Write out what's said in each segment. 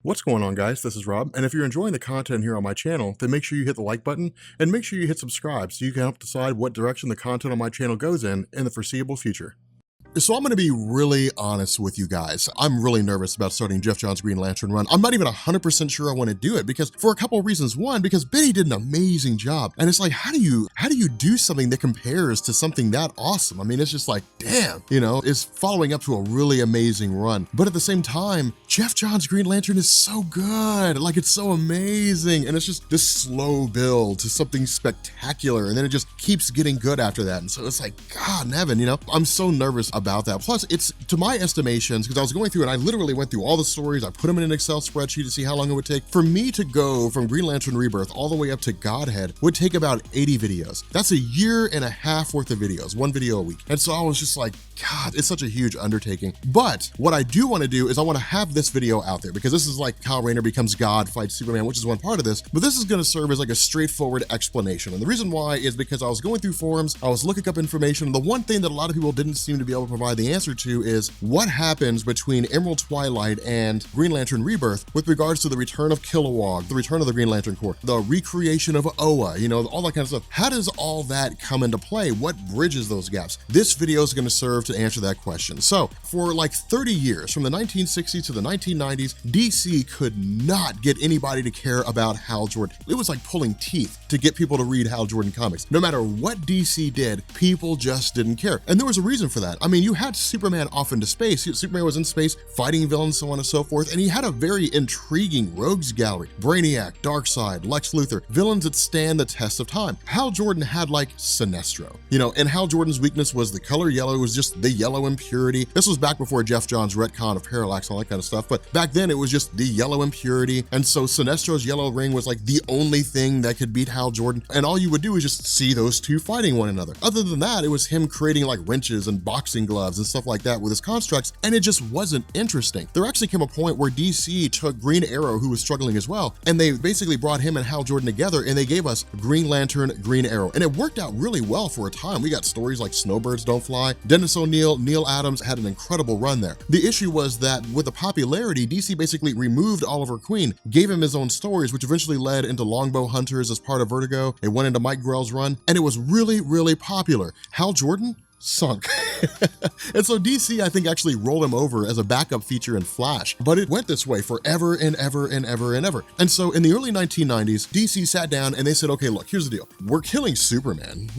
What's going on, guys? This is Rob, and if you're enjoying the content here on my channel, then make sure you hit the like button and make sure you hit subscribe so you can help decide what direction the content on my channel goes in the foreseeable future. So I'm going to be really honest with you guys. I'm really nervous about starting Geoff Johns' Green Lantern run. I'm not even 100% sure I want to do it because for a couple of reasons. One, because Benny did an amazing job. And it's like, how do you do something that compares to something that awesome? I mean, it's just like, damn, it's following up to a really amazing run. But at the same time, Geoff Johns' Green Lantern is so good. Like, it's so amazing. And it's just this slow build to something spectacular. And then it just keeps getting good after that. And so it's like, God in heaven, I'm so nervous about that. Plus, it's, to my estimations, because I was going through and I literally went through all the stories, I put them in an Excel spreadsheet to see how long it would take. For me to go from Green Lantern Rebirth all the way up to Godhead would take about 80 videos. That's a year and a half worth of videos, one video a week. And so I was just like, God, it's such a huge undertaking. But what I do want to do is I want to have this video out there because this is like how Rayner becomes God, fights Superman, which is one part of this, but this is going to serve as like a straightforward explanation. And the reason why is because I was going through forums, I was looking up information. The one thing that a lot of people didn't seem to be able to provide the answer to is what happens between Emerald Twilight and Green Lantern Rebirth with regards to the return of Kilowog, the return of the Green Lantern Corps, the recreation of Oa, all that kind of stuff. How does all that come into play? What bridges those gaps? This video is going to serve to answer that question. So for like 30 years, from the 1960s to the 1990s, DC could not get anybody to care about Hal Jordan. It was like pulling teeth to get people to read Hal Jordan comics. No matter what DC did, people just didn't care. And there was a reason for that. I mean, you had Superman off into space. Superman was in space fighting villains, so on and so forth, and he had a very intriguing rogues gallery. Brainiac, Darkseid, Lex Luthor, villains that stand the test of time. Hal Jordan had like Sinestro, and Hal Jordan's weakness was the color yellow. It was just the yellow impurity. This was back before Geoff Johns' retcon of Parallax and all that kind of stuff, but back then it was just the yellow impurity, and so Sinestro's yellow ring was like the only thing that could beat Hal Jordan, and all you would do is just see those two fighting one another. Other than that, it was him creating like wrenches and boxing gloves and stuff like that with his constructs, and it just wasn't interesting. There actually came a point where DC took Green Arrow, who was struggling as well, and they basically brought him and Hal Jordan together, and they gave us Green Lantern, Green Arrow, and it worked out really well for a time. We got stories like Snowbirds Don't Fly. Dennis O'Neil, Neil Adams had an incredible run there. The issue was that with the popularity, DC basically removed Oliver Queen, gave him his own stories, which eventually led into Longbow Hunters as part of Vertigo. It went into Mike Grell's run, and it was really, really popular. Hal Jordan sunk. And so DC, I think, actually rolled him over as a backup feature in Flash, but it went this way forever and ever and ever and ever. And so in the early 1990s, DC sat down and they said, okay, look, here's the deal. We're killing Superman.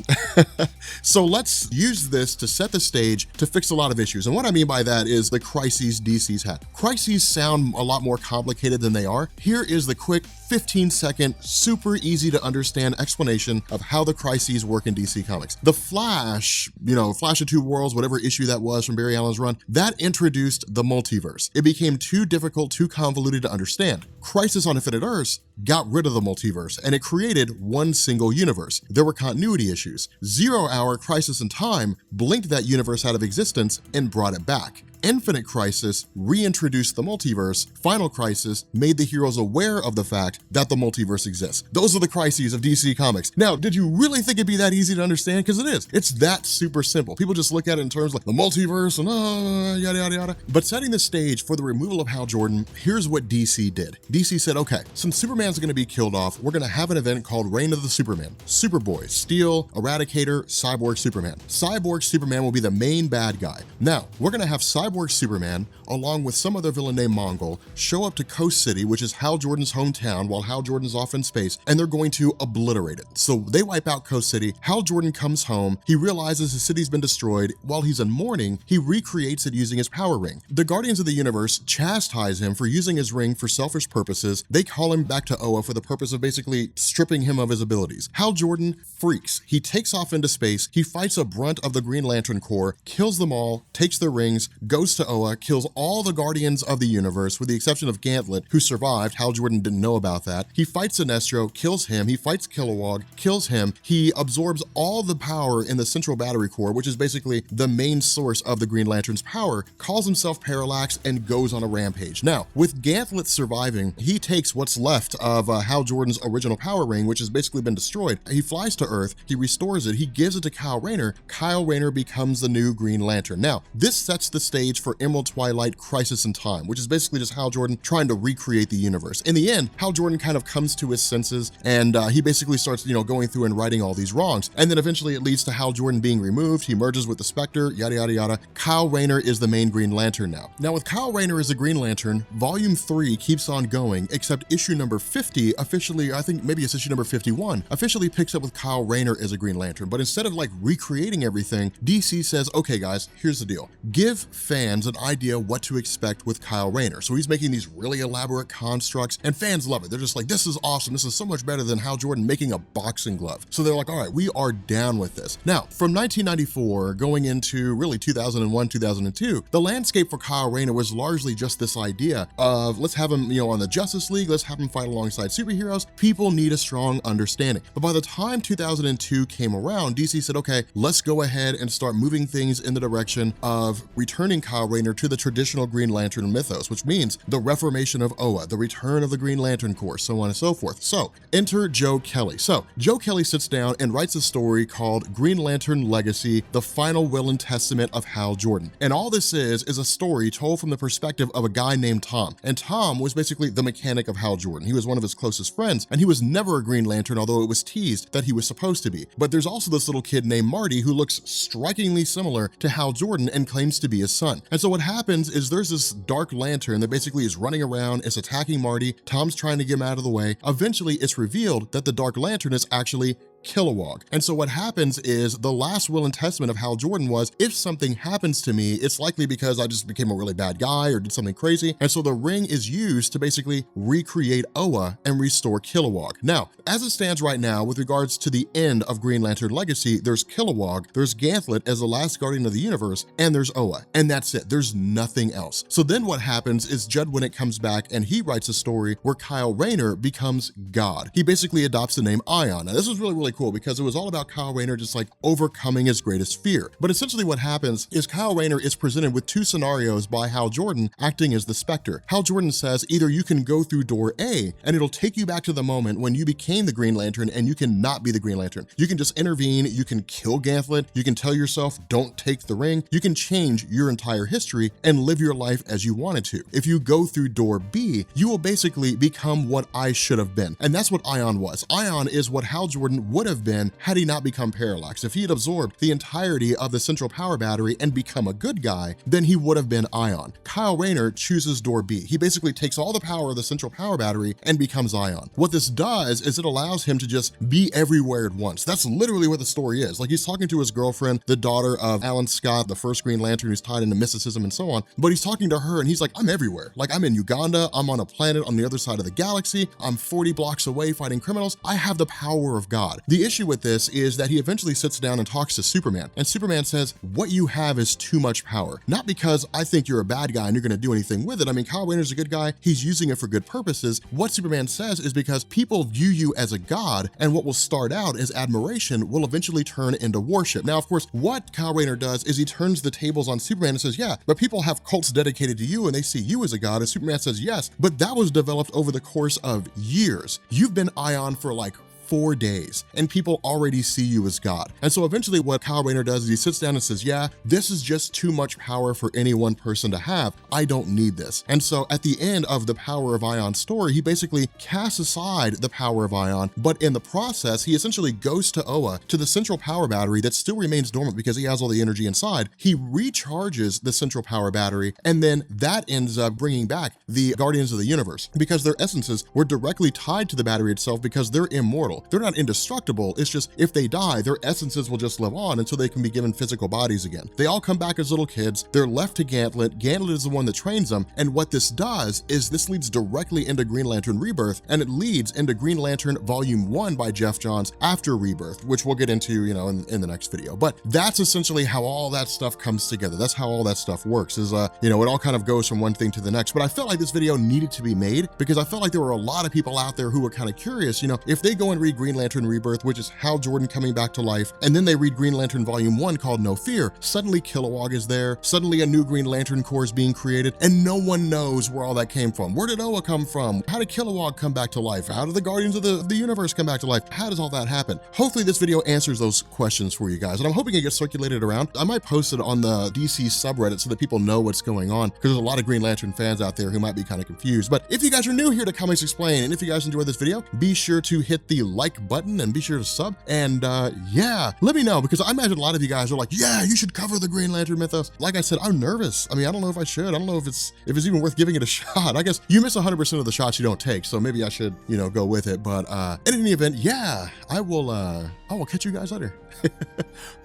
So let's use this to set the stage to fix a lot of issues. And what I mean by that is the crises DC's had. Crises sound a lot more complicated than they are. Here is the quick 15-second, super easy to understand explanation of how the crises work in DC Comics. The Flash, Flash of Two Worlds, whatever issue that was from Barry Allen's run, that introduced the multiverse. It became too difficult, too convoluted to understand. Crisis on Infinite Earths got rid of the multiverse, and it created one single universe. There were continuity issues. 0 Hour Crisis in Time blinked that universe out of existence and brought it back. Infinite Crisis reintroduced the multiverse. Final Crisis made the heroes aware of the fact that the multiverse exists. Those are the crises of DC Comics. Now, did you really think it'd be that easy to understand? Because it is. It's that super simple. People just look at it in terms like the multiverse and yada, yada, yada. But setting the stage for the removal of Hal Jordan, here's what DC did. DC said, okay, since Superman's going to be killed off, we're going to have an event called Reign of the Superman. Superboy, Steel, Eradicator, Cyborg Superman. Cyborg Superman will be the main bad guy. Now, we're going to have Cyborg Superman, along with some other villain named Mongol, show up to Coast City, which is Hal Jordan's hometown while Hal Jordan's off in space, and they're going to obliterate it. So they wipe out Coast City. Hal Jordan comes home. He realizes his city's been destroyed. While he's in mourning, he recreates it using his power ring. The Guardians of the Universe chastise him for using his ring for selfish purposes. They call him back to Oa for the purpose of basically stripping him of his abilities. Hal Jordan freaks. He takes off into space. He fights a brunt of the Green Lantern Corps, kills them all, takes their rings, goes to Oa, kills all the Guardians of the Universe with the exception of Gantlet, who survived. Hal Jordan didn't know about that. He fights Sinestro, kills him. He fights Kilowog, kills him. He absorbs all the power in the Central Battery Core, which is basically the main source of the Green Lantern's power, calls himself Parallax, and goes on a rampage. Now, with Gantlet surviving, he takes what's left of Hal Jordan's original power ring, which has basically been destroyed. He flies to Earth, he restores it, he gives it to Kyle Rayner. Kyle Rayner becomes the new Green Lantern. Now, this sets the stage stage for Emerald Twilight Crisis in Time, which is basically just Hal Jordan trying to recreate the universe. In the end, Hal Jordan kind of comes to his senses, and he basically starts, going through and righting all these wrongs. And then eventually it leads to Hal Jordan being removed. He merges with the Spectre, yada, yada, yada. Kyle Rayner is the main Green Lantern now. Now with Kyle Rayner as the Green Lantern, Volume 3 keeps on going, except issue number 50 officially, I think maybe it's issue number 51, officially picks up with Kyle Rayner as a Green Lantern. But instead of like recreating everything, DC says, okay guys, here's the deal. Give fans an idea what to expect with Kyle Rayner. So he's making these really elaborate constructs, and fans love it. They're just like, this is awesome. This is so much better than Hal Jordan making a boxing glove. So they're like, all right, we are down with this. Now, from 1994 going into really 2001, 2002, the landscape for Kyle Rayner was largely just this idea of let's have him, on the Justice League, let's have him fight alongside superheroes. People need a strong understanding. But by the time 2002 came around, DC said, okay, let's go ahead and start moving things in the direction of returning Kyle Rayner to the traditional Green Lantern mythos, which means the reformation of Oa, the return of the Green Lantern Corps, so on and so forth. So enter Joe Kelly. So Joe Kelly sits down and writes a story called Green Lantern Legacy, the final will and testament of Hal Jordan. And all this is a story told from the perspective of a guy named Tom. And Tom was basically the mechanic of Hal Jordan. He was one of his closest friends, and he was never a Green Lantern, although it was teased that he was supposed to be. But there's also this little kid named Marty who looks strikingly similar to Hal Jordan and claims to be his son. And so what happens is there's this dark lantern that basically is running around, it's attacking Marty, Tom's trying to get him out of the way. Eventually it's revealed that the dark lantern is actually Kilowog. And so what happens is the last will and testament of Hal Jordan was, if something happens to me, it's likely because I just became a really bad guy or did something crazy. And so the ring is used to basically recreate Oa and restore Kilowog. Now, as it stands right now, with regards to the end of Green Lantern Legacy, there's Kilowog, there's Gantlet as the last guardian of the universe, and there's Oa. And that's it. There's nothing else. So then what happens is Judd Winnick comes back and he writes a story where Kyle Rayner becomes God. He basically adopts the name Ion. Now this was really cool because it was all about Kyle Rayner just like overcoming his greatest fear. But essentially what happens is Kyle Rayner is presented with two scenarios by Hal Jordan acting as the Spectre. Hal Jordan says either you can go through door A and it'll take you back to the moment when you became the Green Lantern and you can not be the Green Lantern. You can just intervene, you can kill Gantlet, you can tell yourself don't take the ring, you can change your entire history and live your life as you wanted to. If you go through door B, you will basically become what I should have been. And that's what Ion was. Ion is what Hal Jordan would have been had he not become Parallax. If he had absorbed the entirety of the central power battery and become a good guy, then he would have been Ion. Kyle Rayner chooses door B. He basically takes all the power of the central power battery and becomes Ion. What this does is it allows him to just be everywhere at once. That's literally what the story is. Like he's talking to his girlfriend, the daughter of Alan Scott, the first Green Lantern who's tied into mysticism and so on, but he's talking to her and he's like, I'm everywhere. Like I'm in Uganda, I'm on a planet on the other side of the galaxy, I'm 40 blocks away fighting criminals, I have the power of God. The issue with this is that he eventually sits down and talks to Superman, and Superman says, what you have is too much power. Not because I think you're a bad guy and you're gonna do anything with it. I mean, Kyle Rayner's a good guy, he's using it for good purposes. What Superman says is because people view you as a god, and what will start out as admiration will eventually turn into worship. Now, of course, what Kyle Rayner does is he turns the tables on Superman and says, yeah, but people have cults dedicated to you and they see you as a god, and Superman says, yes, but that was developed over the course of years. You've been Ion for like 4 days and people already see you as God. And so eventually what Kyle Rayner does is he sits down and says, yeah, this is just too much power for any one person to have. I don't need this. And so at the end of the Power of Ion story, he basically casts aside the power of Ion, but in the process, he essentially goes to Oa, to the central power battery that still remains dormant because he has all the energy inside. He recharges the central power battery, and then that ends up bringing back the Guardians of the Universe because their essences were directly tied to the battery itself because they're immortal. They're not indestructible. It's just if they die, their essences will just live on until they can be given physical bodies again. They all come back as little kids. They're left to Gantlet. Gantlet is the one that trains them. And what this does is this leads directly into Green Lantern Rebirth, and it leads into Green Lantern Volume 1 by Jeff Johns after Rebirth, which we'll get into, in the next video. But that's essentially how all that stuff comes together. That's how all that stuff works is, it all kind of goes from one thing to the next. But I felt like this video needed to be made because I felt like there were a lot of people out there who were kind of curious, if they go and read read Green Lantern Rebirth, which is Hal Jordan coming back to life, and then they read Green Lantern Volume 1 called No Fear, suddenly Kilowog is there, suddenly a new Green Lantern Corps is being created, and no one knows where all that came from. Where did Oa come from? How did Kilowog come back to life? How did the Guardians of the Universe come back to life? How does all that happen? Hopefully this video answers those questions for you guys, and I'm hoping it gets circulated around. I might post it on the DC subreddit so that people know what's going on, because there's a lot of Green Lantern fans out there who might be kind of confused. But if you guys are new here to Comics Explain, and if you guys enjoyed this video, be sure to hit the like button and be sure to sub. And yeah, let me know, because I imagine a lot of you guys are like, yeah, you should cover the Green Lantern mythos. Like I said, I'm nervous. I mean, I don't know if I should. I don't know if it's even worth giving it a shot. I guess you miss 100% of the shots you don't take, so maybe I should, go with it. But in any event, yeah, I will catch you guys later.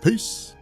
Peace.